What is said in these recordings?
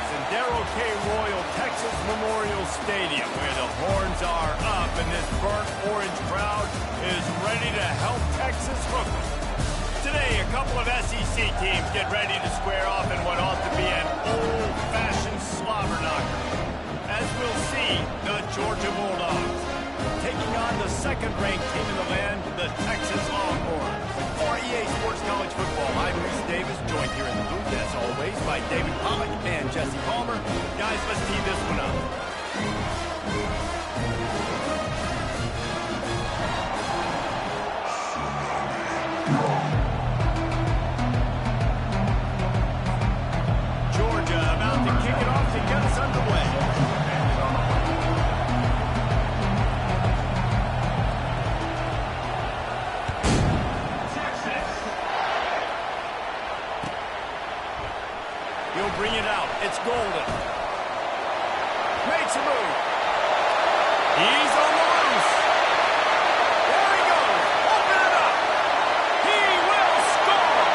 in Darrell K. Royal, Texas Memorial Stadium, where the horns are up and this burnt orange crowd is ready to help Texas hook them. Today, a couple of SEC teams get ready to square off in what ought to be an old-fashioned slobber knocker. As we'll see, the Georgia Bulldogs taking on the second-ranked team in the land, the Texas Longhorns. For EA Sports College Football, I'm Reese Davis, joined here in the booth, as always, by David Pollock and Jesse Palmer. Guys, let's tee this one up. Georgia about to kick it off to get us underway. He'll bring it out. It's Golden. Makes a move. He's on the loose. There he goes. Open it up. He will score.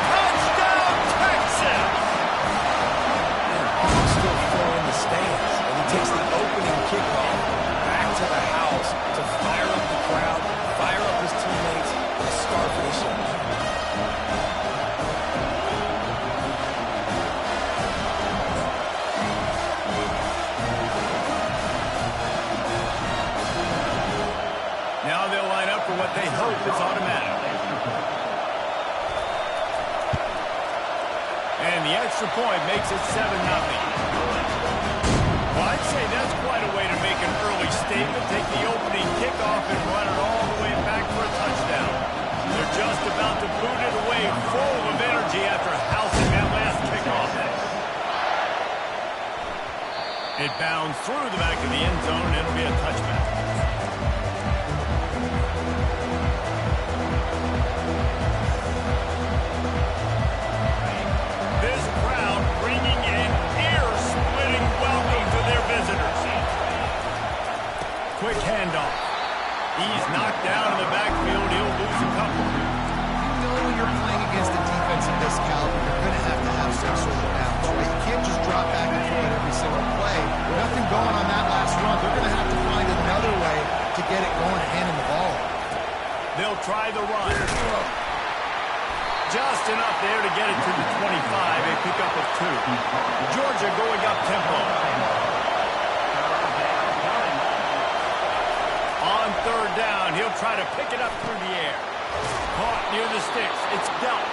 Touchdown, Texas. He's still filling the stands, and he takes the opening kickoff back to the house to fire up the crowd, fire up his teammates, and start for the show. Now they'll line up for what they hope is automatic. And the extra point makes it 7-0. Well, I'd say that's quite a way to make an early statement. Take the opening kickoff and run it all the way back for a touchdown. They're just about to boot it away, full of energy after housing that last kickoff. It bounds through the back of the end zone, and it'll be a touchback. This crowd bringing an ear-splitting welcome to their visitors. Quick handoff. He's knocked down in the backfield. He'll lose a couple. You know when you're playing against a defense of this caliber, you're going to have some sort of balance, right? You can't just drop back and forth every single play. Nothing going on that last run. They're going to have to find another way to get it going, handing the ball. They'll try the run. Just enough there to get it to the 25. A pickup of 2. Georgia going up tempo. On third down, he'll try to pick it up through the air. Caught near the sticks. It's Delp.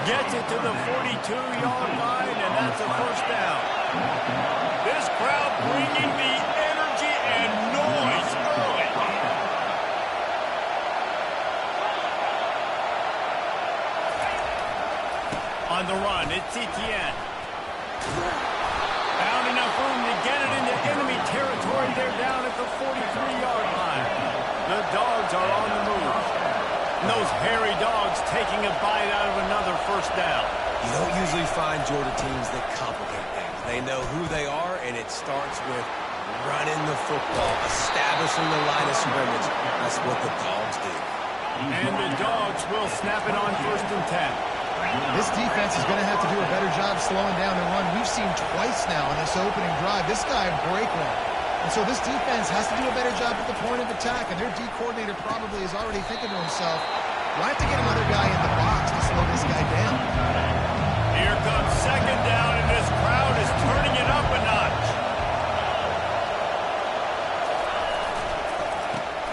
Gets it to the 42-yard line, and that's a first down. This crowd bringing the energy and noise early. On the run, it's Etienne. Found enough room to get it into enemy territory. They're down at the 43-yard line. The Dogs are on the move. And those hairy Dogs taking a bite out of another first down. You don't usually find Georgia teams that complicate things. They know who they are, and it starts with running the football, establishing the line of scrimmage. That's what the Dogs do. And the Dogs will snap it on 1st and 10. This defense is going to have to do a better job slowing down the run. We've seen twice now in this opening drive. This guy break one. And so this defense has to do a better job at the point of attack. And their D coordinator probably is already thinking to himself, we'll have to get another guy in the box to slow this guy down. Here comes second down, and this crowd is turning it up a notch.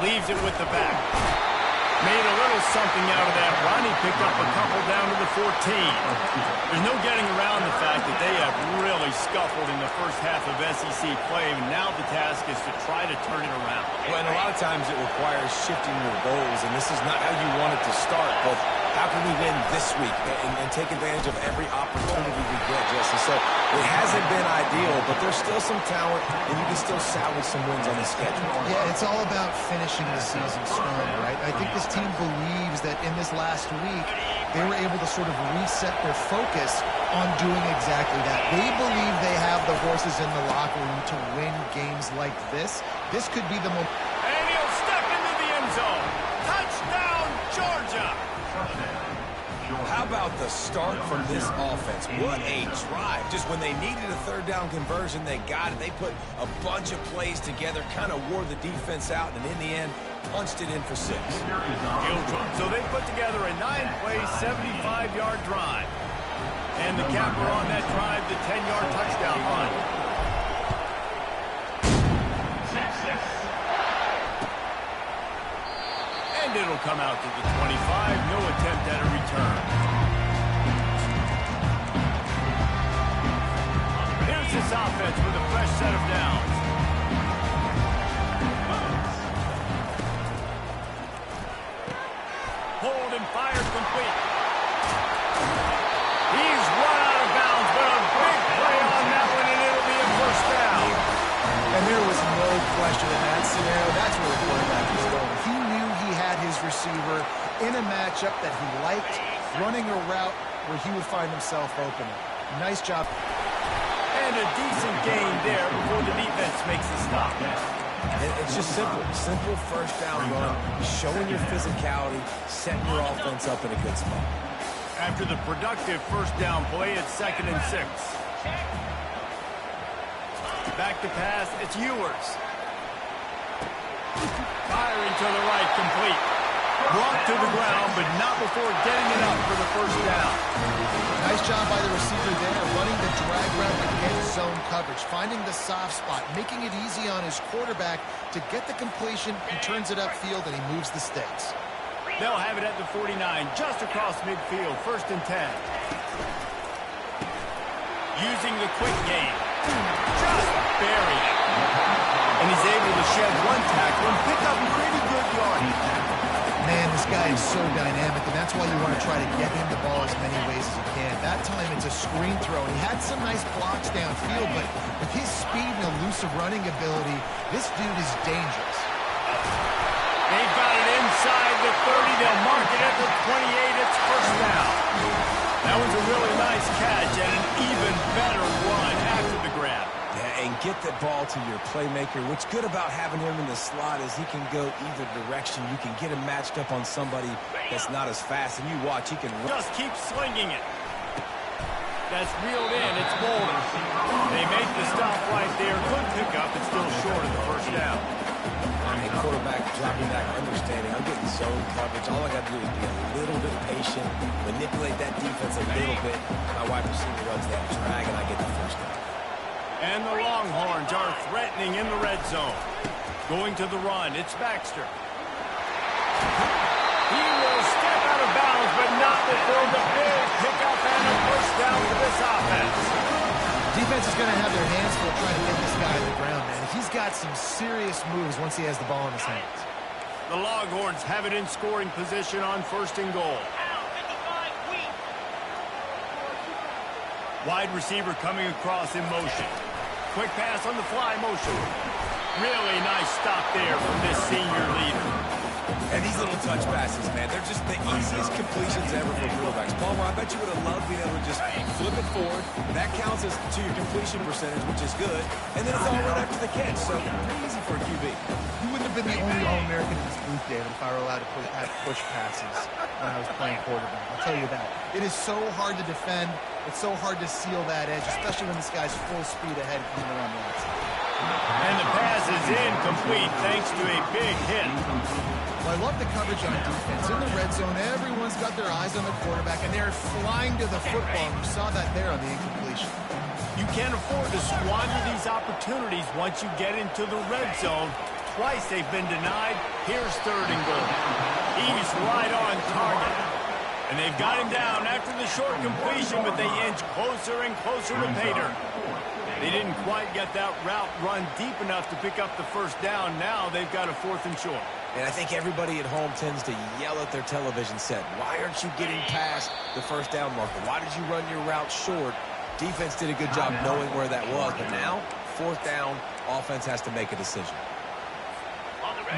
Leaves it with the back. Made a little something out of that run. He picked up a couple down to the 14. There's no getting around the fact that they have really scuffled in the first half of SEC play. And now the task is to try to turn it around. Well, and a lot of times it requires shifting your goals, and this is not how you want it to start, but how can we win this week and take advantage of every opportunity we get, Jesse? So it hasn't been ideal, but there's still some talent, and you can still salvage some wins on the schedule. Yeah, it's all about finishing the season strong, right? I think this team believes that in this last week, they were able to sort of reset their focus on doing exactly that. They believe they have the horses in the locker room to win games like this. This could be the moment. And he'll step into the end zone. Touchdown, Georgia! How How about the start from this offense? What a drive. Just when they needed a third down conversion, they got it. They put a bunch of plays together, kind of wore the defense out, and in the end, punched it in for 6. So they put together a 9-play, 75-yard drive. And the capper on that drive, the 10-yard touchdown run. And it'll come out to the 25. No attempt at a return. Here's this offense with a fresh set of downs. Hold and fire complete. He's run out of bounds, but a big play on that one, and it'll be a first down. And there was no question in that scenario. That's where the quarterback was going. He knew he had his receiver in a matchup that he liked, running a route where he would find himself open. Nice job. And a decent gain there before the defense makes the stop. It's just simple. Simple first down run, showing your physicality, setting your offense up in a good spot. After the productive first down play, it's 2nd and 6. Back to pass, it's Ewers. Firing to the right, complete. Brought to the ground, but not before getting it up for the first down. Nice job by the receiver there, running the drag route against zone coverage, finding the soft spot, making it easy on his quarterback to get the completion. He turns it upfield, and he moves the sticks. They'll have it at the 49, just across midfield, 1st and 10. Using the quick game. Just buried it. And he's able to shed one tackle and pick up pretty good yardage. Man, this guy is so dynamic, and that's why you want to try to get him the ball as many ways as you can. That time, it's a screen throw, and he had some nice blocks downfield, but with his speed and elusive running ability, this dude is dangerous. They've got it inside the 30. They'll mark it at the 28. It's first down. That was a really nice catch and an even better run after the grab. Yeah, and get the ball to your playmaker. What's good about having him in the slot is he can go either direction. You can get him matched up on somebody that's not as fast, and you watch, he can run. Just keep slinging it. That's reeled in. It's Bolden. They make the stop right there. Good pickup. It's still short of the first down. Hey, quarterback dropping back, understanding. I'm getting zone coverage. All I got to do is be a little bit patient, manipulate that defense a little bit. My wide receiver runs that drag, and I get the first down. And the Longhorns are threatening in the red zone. Going to the run. It's Baxter. He will step out of bounds, but not before the big pickup and a first down for this offense. Defense is going to have their hands full trying to get this guy to the ground, man. He's got some serious moves once he has the ball in his hands. The Longhorns have it in scoring position on 1st and goal. Wide receiver coming across in motion. Quick pass on the fly motion. Really nice stop there from this senior leader. And these little touch passes, man, they're just the easiest completions ever for quarterbacks. Palmer, I bet you would have loved being able to just flip it forward. That counts as to your completion percentage, which is good. And then it's all right after the catch, so pretty easy for a QB. You wouldn't have been the only All-American in this booth, David, if I were allowed to push passes when I was playing quarterback. I'll tell you that. It is so hard to defend. It's so hard to seal that edge, especially when this guy's full speed ahead coming around the outside. And the pass is incomplete thanks to a big hit. Well, I love the coverage on defense. In the red zone, everyone's got their eyes on the quarterback, and they're flying to the football. You saw that there on the incompletion. You can't afford to squander these opportunities once you get into the red zone. Twice they've been denied. Here's 3rd and goal. He's right on target. And they've got him down after the short completion, but they inch closer and closer to pay dirt. They didn't quite get that route run deep enough to pick up the first down. Now they've got a 4th and short. And I think everybody at home tends to yell at their television set. Why aren't you getting past the first down marker? Why did you run your route short? Defense did a good job knowing where that was. But now, 4th down, offense has to make a decision.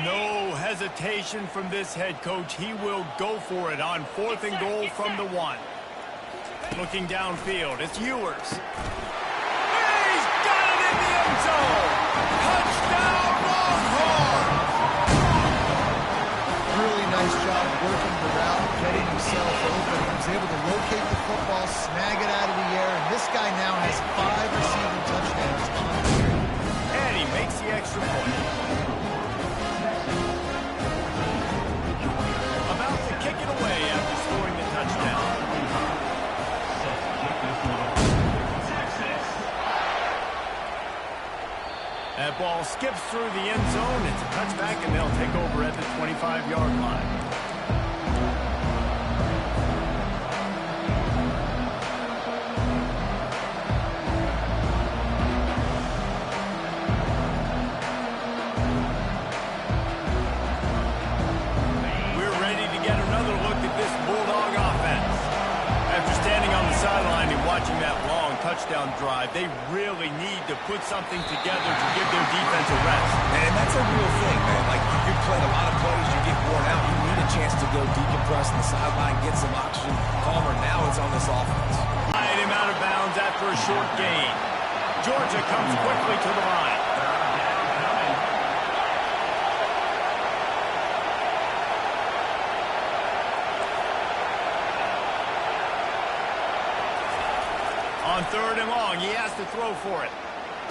No hesitation from this head coach. He will go for it on 4th and goal from the 1. Looking downfield, it's Ewers. He's got it in the end zone. Touchdown, Longhorns! Really nice job working the route, getting himself open. He was able to locate That ball skips through the end zone. It's a touchback, and they'll take over at the 25-yard line. We're ready to get another look at this Bulldog offense. After standing on the sideline and watching that long touchdown drive, they really need to put something together to give their defense a rest. And that's a real thing, man. Like, you've played a lot of plays, you get worn out, you need a chance to go decompress on the sideline, get some oxygen, calmer. Now it's on this offense. Slide him out of bounds after a short gain. Georgia comes quickly to the line. On 3rd and long, he has to throw for it.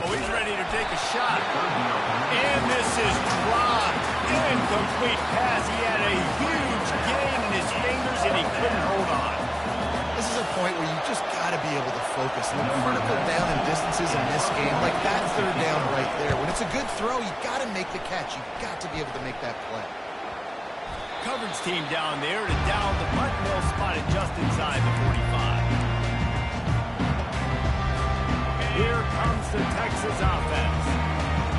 Oh, he's ready to take a shot. And this is dropped. Incomplete pass. He had a huge gain in his fingers, and he couldn't hold on. This is a point where you just got to be able to focus. The vertical down and distances in this game, like that 3rd down right there. When it's a good throw, you got to make the catch. You got to be able to make that play. Coverage team down there to down the punt. They'll spot it just inside the 45. Here comes the Texas offense.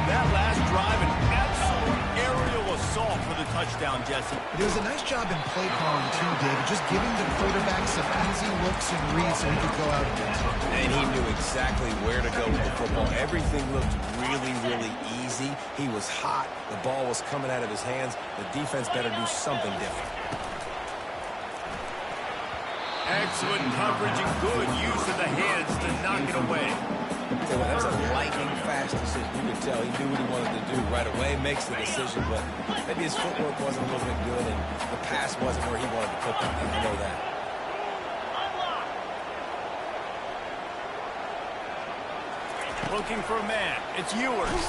That last drive, an absolute aerial assault for the touchdown, Jesse. But it was a nice job in play calling, too, David. Just giving the quarterback some easy looks and reads so he could go out and get it. And he knew exactly where to go with the football. Everything looked really, really easy. He was hot. The ball was coming out of his hands. The defense better do something different. Excellent coverage and good use of the hands to knock it away. So that was a lightning-fast decision. You could tell he knew what he wanted to do right away, makes the decision, but maybe his footwork wasn't a little bit good, and the pass wasn't where he wanted to put them. I know that. Looking for a man. It's Ewers.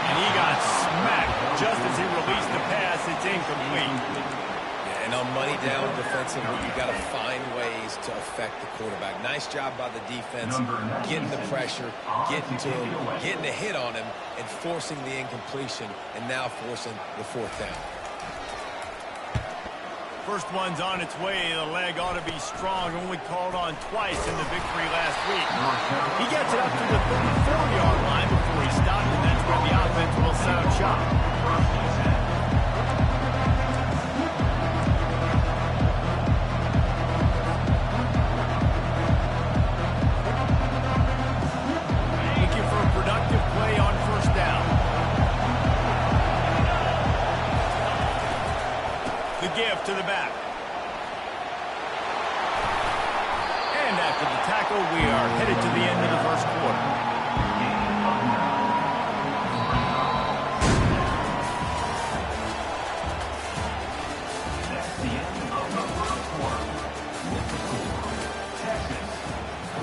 And he got smacked just as he released the pass. It's incomplete. And on money down defensively, you've got to find ways to affect the quarterback. Nice job by the defense, getting the pressure, getting to him, getting a hit on him, and forcing the incompletion, and now forcing the 4th down. First one's on its way. The leg ought to be strong. Only called on twice in the victory last week. He gets it up to the 34-yard line before he stopped, and that's where the offense will set up shop. To the back. And after the tackle, we are headed to the end of the first quarter. That's the end of the first quarter. With the score, Texas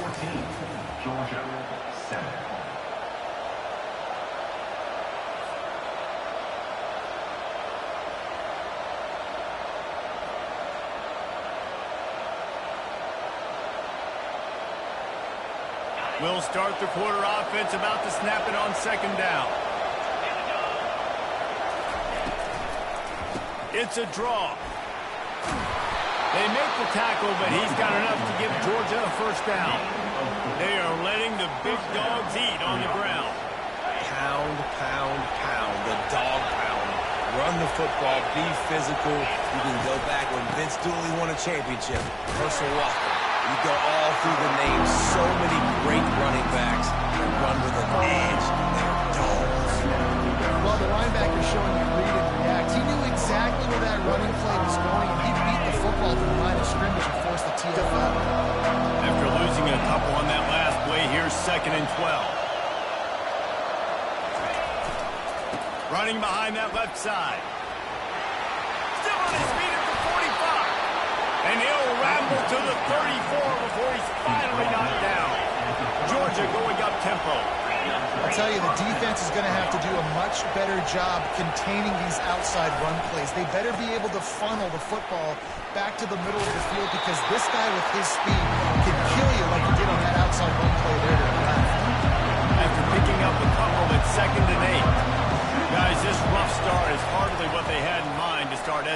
14, Georgia 7. We'll start the quarter offense about to snap it on 2nd down. It's a draw. They make the tackle, but he's got enough to give Georgia a 1st down. They are letting the big dogs eat on the ground. Pound, pound, pound. The dog pound. Run the football. Be physical. You can go back when Vince Dooley won a championship. Herschel Walker. You go all through the names. So many great running backs that run with an edge. They're dogs. Well, the linebacker showing you read and react. He knew exactly where that running play was going, and he beat the football to the line of scrimmage and forced the TFL. After losing a couple on that last play, here's 2nd and 12. Running behind that left side. Still on his feet at the 45. And he'll ramble to the 34 before he's finally knocked down. Georgia going up tempo. I'll tell you, the defense is going to have to do a much better job containing these outside run plays. They better be able to funnel the football back to the middle of the field, because this guy with his speed can kill you like he did on that outside run play there to the left. After picking up a couple at 2nd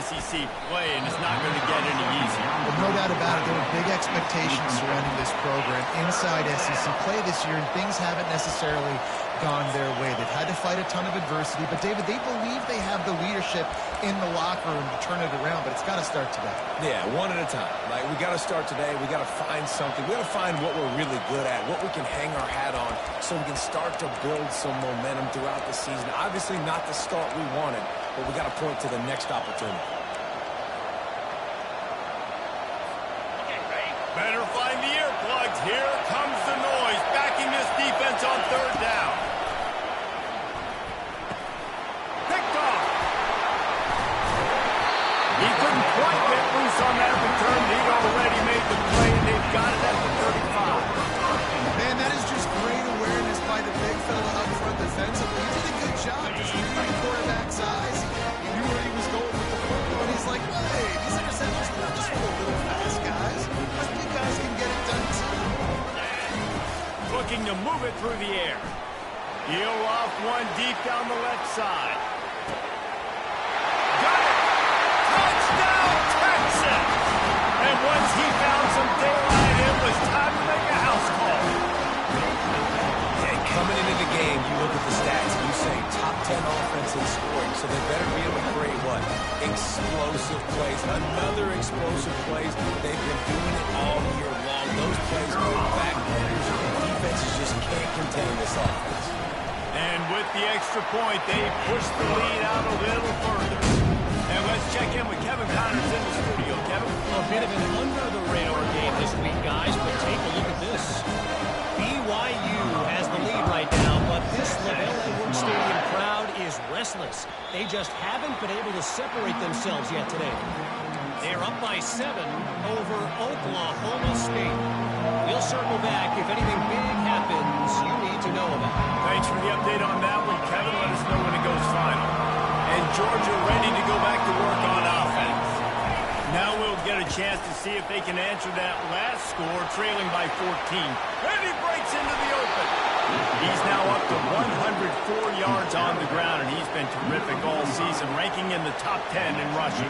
SEC play, and it's not going to get any easier. Well, no doubt about it. There were big expectations surrounding this program inside SEC play this year, and things haven't necessarily gone their way. They've had to fight a ton of adversity, but David, they believe they have the leadership in the locker room to turn it around, but it's got to start today. Yeah, one at a time. Like, we got to start today. We got to find something. We got to find what we're really good at, what we can hang our hat on, so we can start to build some momentum throughout the season. Obviously not the start we wanted, but we got to point to the next opportunity. Better find the earplugs. Here comes the noise, backing this defense on third down. Picked off. He couldn't quite get loose on that return. He'd already made the play, and they've got it at the 35. Man, that is just great awareness by the big fella up front defensively. He did a good job just reading the quarterback's eyes. He knew where he was going with the football, and he's like, hey, these interceptions are just a little fast, guys. But you guys can get it done, too. Looking to move it through the air. He'll off one deep down the left side. Got it! Touchdown, Texas! And once he found some daylight, it was time to make a house call. And coming into the game, you look at the stats, and you say top 10 offense in scoring, so they better be able to create what? Explosive plays. Another explosive plays. They've been doing it all year long. Those plays go back. Defenses just can't contain this offense. And with the extra point, they push the lead out a little further. And let's check in with Kevin Connors in the studio. Kevin? A bit of an under-the-radar game this week, guys, but take a look at this. BYU has the lead right now, but this LaVell Edwards Stadium crowd is restless. They just haven't been able to separate themselves yet today. They're up by 7 over Oklahoma State. We'll circle back if anything big happens you need to know about. Thanks for the update on that one, Kevin. Let us know when it goes final. And Georgia ready to go back to work on offense. Now we'll get a chance to see if they can answer that last score, trailing by 14. And he breaks into the open. He's now up to 104 yards on the ground, and he's been terrific all season, ranking in the top 10 in rushing.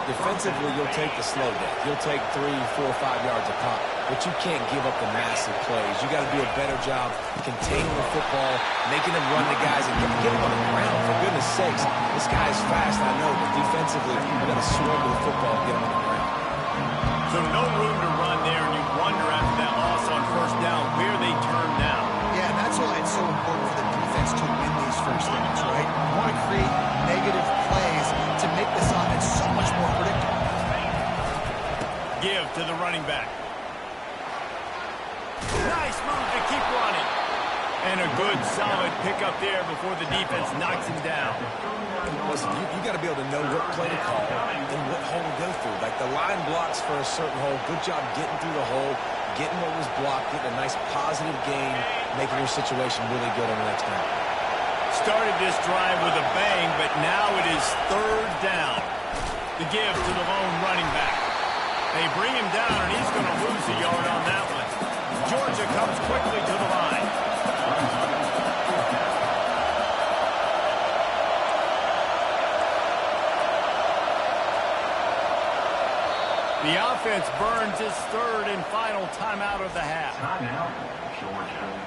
Defensively, you'll take the slow down. You'll take 3, 4, 5 yards a pop, but you can't give up the massive plays. You got to do a better job containing the football, making them run the guys, and get them on the ground. For goodness sakes, this guy is fast, I know, but defensively, you got to swim to the football and get him on the ground. So no room to run there, and you wonder after that loss on first down where they turn now. Yeah, and that's why it's so important for the defense to win these first downs, right? You want to create negative plays to make this offense so much more predictable. Give to the running back. Nice move to keep running. And a good, solid pickup there before the defense knocks him down. Listen, you got to be able to know what play to call and what hole to go through. Like, the line blocks for a certain hole. Good job getting through the hole, getting what was blocked, getting a nice positive gain, making your situation really good on the next down. Started this drive with a bang, but now it is third down. The give to the lone running back. They bring him down, and he's going to lose a yard on that one. Georgia comes quickly to the line. The offense burns its third and final timeout of the half. Timeout, Georgia.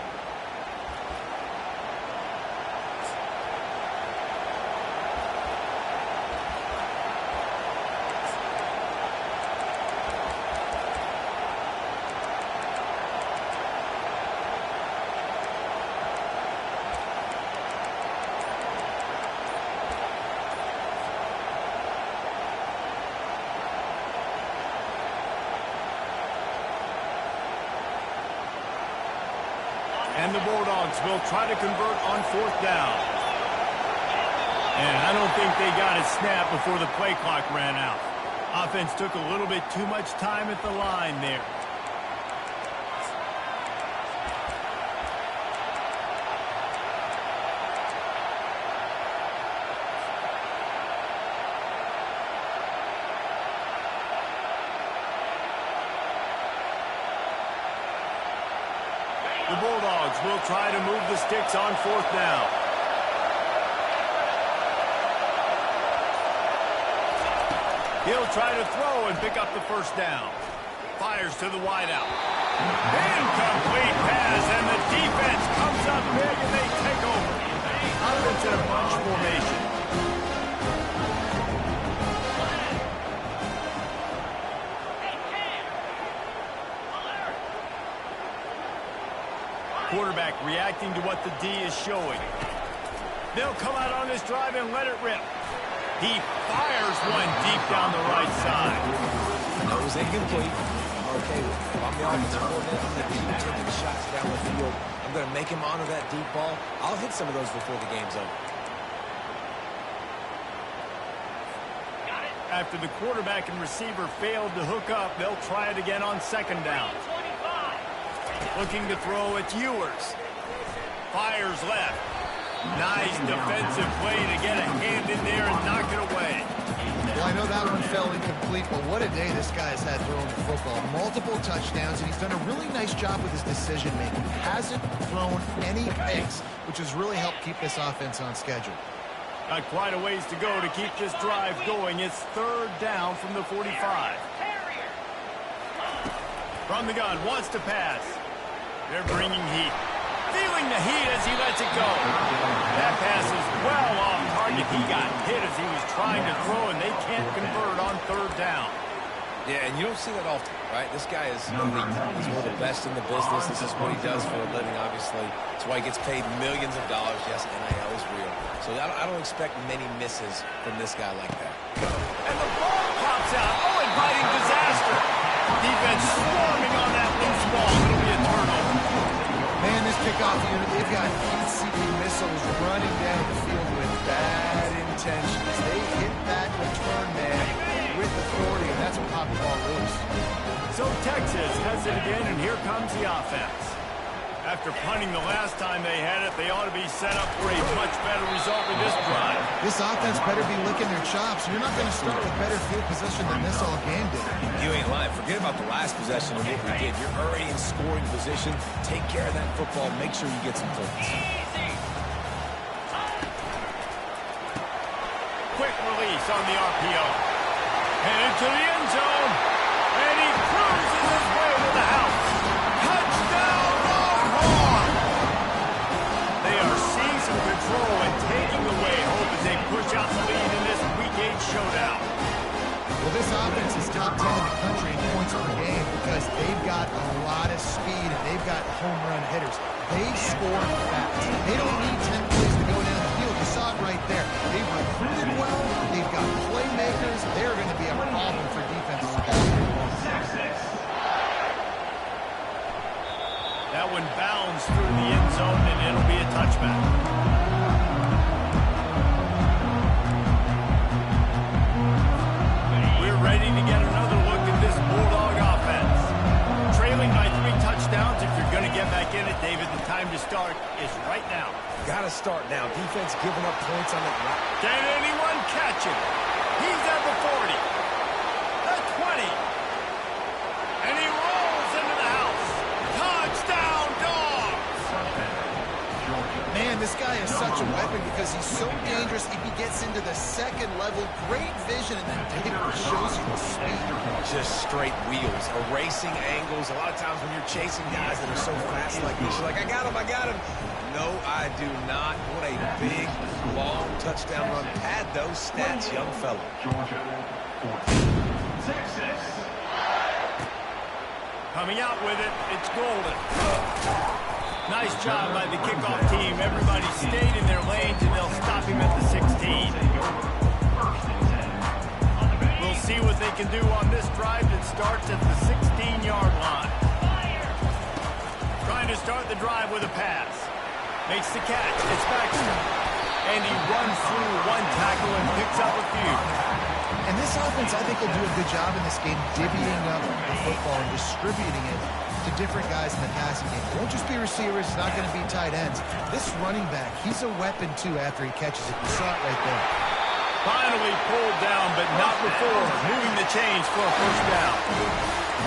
And the Bulldogs will try to convert on fourth down. And I don't think they got a snap before the play clock ran out. Offense took a little bit too much time at the line there. The Bulldogs will try to move the sticks on fourth down. He'll try to throw and pick up the first down. Fires to the wideout. Incomplete pass, and the defense comes up big, and they take over. Offense in a bunch formation. Quarterback reacting to what the D is showing. They'll come out on this drive and let it rip. He fires one deep down the right side. That was incomplete. Okay, if I'm the offensive coordinator, I'm going to keep taking the shots down the field. I'm going to make him honor that deep ball. I'll hit some of those before the game's over. After the quarterback and receiver failed to hook up, they'll try it again on second down. Looking to throw, it's Ewers. Fires left. Nice defensive play to get a hand in there and knock it away. Well, I know that one fell incomplete, but what a day this guy has had throwing the football. Multiple touchdowns, and he's done a really nice job with his decision-making. Hasn't thrown any picks, which has really helped keep this offense on schedule. Got quite a ways to go to keep this drive going. It's third down from the 45. From the gun, wants to pass. They're bringing heat. Feeling the heat as he lets it go. That pass is well off target. He got hit as he was trying to throw, and they can't convert on third down. Yeah, and you don't see that often, right? This guy is elite. He's one of the best in the business. This is what he does for a living, obviously. That's why he gets paid millions of dollars. Yes, NIL is real. So I don't expect many misses from this guy like that. And the ball pops out. Oh, inviting disaster. Defense swarming on that loose ball. It'll be a turnover. Man, this kickoff unit, they've got heat-seeking missiles running down the field with bad intentions. They hit that return man with authority, and that's what popped the ball loose. So Texas has it again, and here comes the offense. After punting the last time they had it, they ought to be set up for a much better result with this drive. This offense better be licking their chops. You're not going to start with better field possession than this all game did. You ain't lying. Forget about the last possession and what we did. You're already in scoring position. Take care of that football. Make sure you get some points. Quick release on the RPO. Headed to the end zone. And he cruises his way to the house. Touchdown, Longhorn! They are seizing control and taking away hope as they push out the lead in this Week 8 showdown. Well, this offense is top 10 in the country in points per game because they've got a lot of speed and they've got home run hitters. They score fast. They don't need 10 plays to go down the field. You saw it right there. They've recruited well. They've got playmakers. They're going to be a problem for defenses. That one bounds through the end zone, and it'll be a touchback. We're ready to get another look at this Bulldog offense. Trailing by 3 touchdowns. If you're going to get back in it, David, the time to start is right now. Got to start now. Defense giving up points on the ground. Can anyone catch him? He's at the 40. The 20. And he rolls into the house. Touchdown, Dawgs! Man, this guy is such a weapon because he's so dangerous if he gets into the second level. Great vision, and then David shows you the speed. Just straight wheels, erasing angles. A lot of times when you're chasing guys that are so fast like this, you're like, I got him, I got him. No, I do not. What a big, long touchdown run. Pad those stats, young fella. Georgia 14. Texas. Coming out with it, it's Golden. Nice job by the kickoff team. Everybody stayed in their lanes, and they'll stop him at the 16. We'll see what they can do on this drive that starts at the 16-yard line. Trying to start the drive with a pass. Makes the catch. It's Baxter. And he runs through one tackle and picks up a few. And this offense, I think, will do a good job in this game divvying up the football and distributing it to different guys in the passing game. It won't just be receivers. It's not going to be tight ends. This running back, he's a weapon, too, after he catches it. You saw it right there. Finally pulled down, but not before moving the chains for a first down.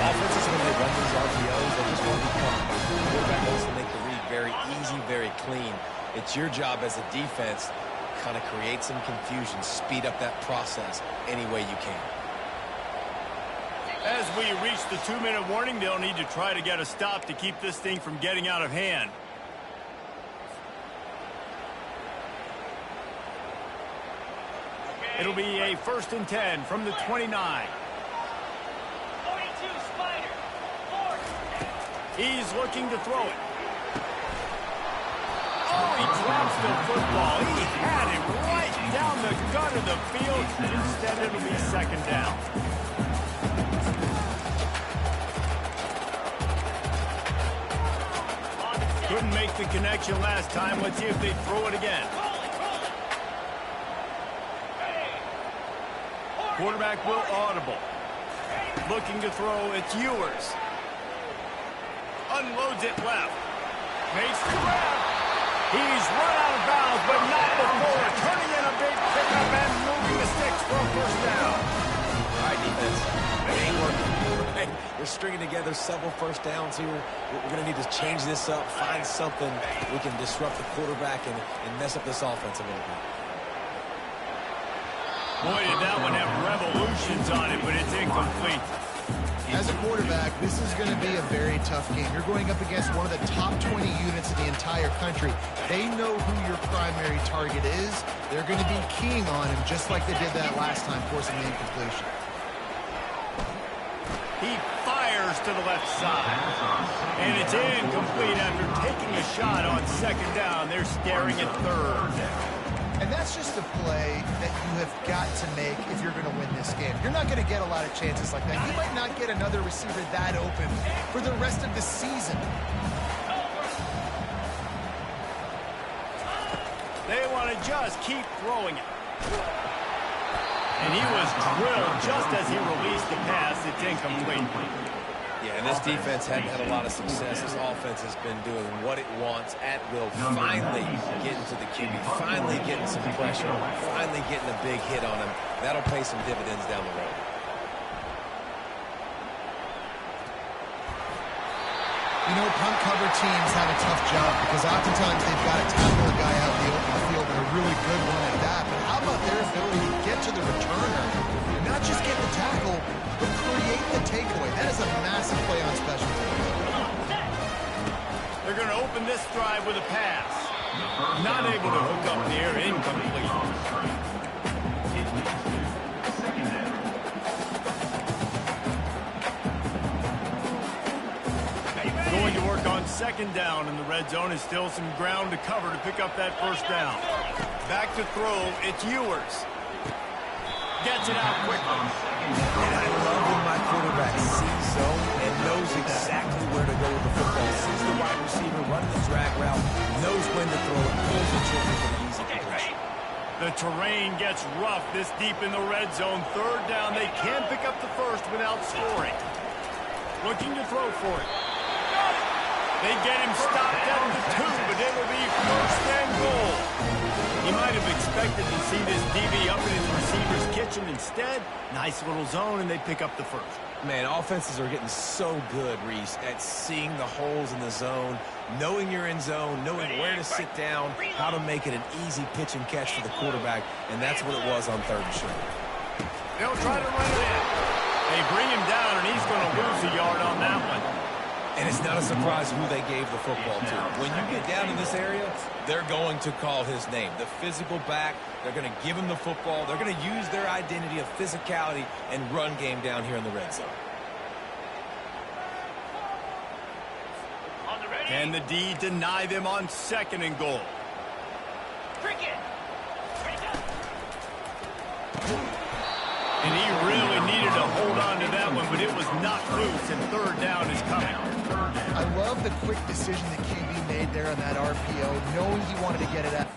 Offenses, when they run these RPOs, they just want to be comfortable. The quarterback wants to make the read very easy, very clean. It's your job as a defense to kind of create some confusion, speed up that process any way you can. As we reach the 2-minute warning, they'll need to try to get a stop to keep this thing from getting out of hand. It'll be a 1st and 10 from the 29. 42 Spider. 4. He's looking to throw it. Oh, he drops the football. He had it right down the gut of the field. Instead, it'll be 2nd down. Couldn't make the connection last time. Let's see if they throw it again. Quarterback will audible. Looking to throw, it's Ewers. Unloads it left. Makes the grab. He's run out of bounds, but not before. Turning in a big pickup and moving the sticks for a 1st down. All right, defense. It ain't working. Right? They're stringing together several 1st downs here. We're going to need to change this up, find something we can disrupt the quarterback and mess up this offense a little bit. Boy, did that one have revolutions on it, but it's incomplete. As a quarterback, this is going to be a very tough game. You're going up against one of the top 20 units in the entire country. They know who your primary target is. They're going to be keying on him just like they did that last time, forcing the incompletion. He fires to the left side. And it's incomplete after taking a shot on 2nd down. They're staring at 3rd. And that's just a play that you have got to make if you're going to win this game. You're not going to get a lot of chances like that. You might not get another receiver that open for the rest of the season. They want to just keep throwing it. And he was drilled just as he released the pass. It's incomplete. Yeah, and this defense hadn't had a lot of success. This offense has been doing what it wants at will. Finally getting to the QB. Finally getting some pressure. Finally getting a big hit on him. That'll pay some dividends down the road. You know, punt cover teams have a tough job because oftentimes they've got to tackle a guy out in the open field and a really good one at that. But how about their ability to get to the returner and not just get the tackle, but create the takeaway? That is a massive play on special teams. They're going to open this drive with a pass. Not able to hook up there. Incomplete. Going to work on 2nd down in the red zone. Is still some ground to cover to pick up that 1st down. Back to throw, it's Ewers. Gets it out quickly. And I love when my quarterback sees zone and knows exactly where to go with the football. Sees the wide receiver running the drag route, knows when to throw it, pulls the trigger for the easy completion. The terrain gets rough this deep in the red zone. 3rd down, they can pick up the 1st without scoring. Looking to throw for it. They get him stopped at the 2, but it will be 1st and goal. He might have expected to see this DB up in his receiver's kitchen. Instead, nice little zone, and they pick up the 1st. Man, offenses are getting so good, Reese, at seeing the holes in the zone, knowing you're in zone, knowing where to sit down, how to make it an easy pitch and catch for the quarterback, and that's what it was on 3rd and short. They'll try to run it in. They bring him down, and he's going to lose a yard on that one. And it's not a surprise who they gave the football to. When you get down in this area, they're going to call his name. The physical back, they're going to give him the football. They're going to use their identity of physicality and run game down here in the red zone. Can the D deny them on 2nd and goal? And he really needed to hold on to that one, but it was not loose, and 3rd down is coming. I love the quick decision that QB made there on that RPO, knowing he wanted to get it out.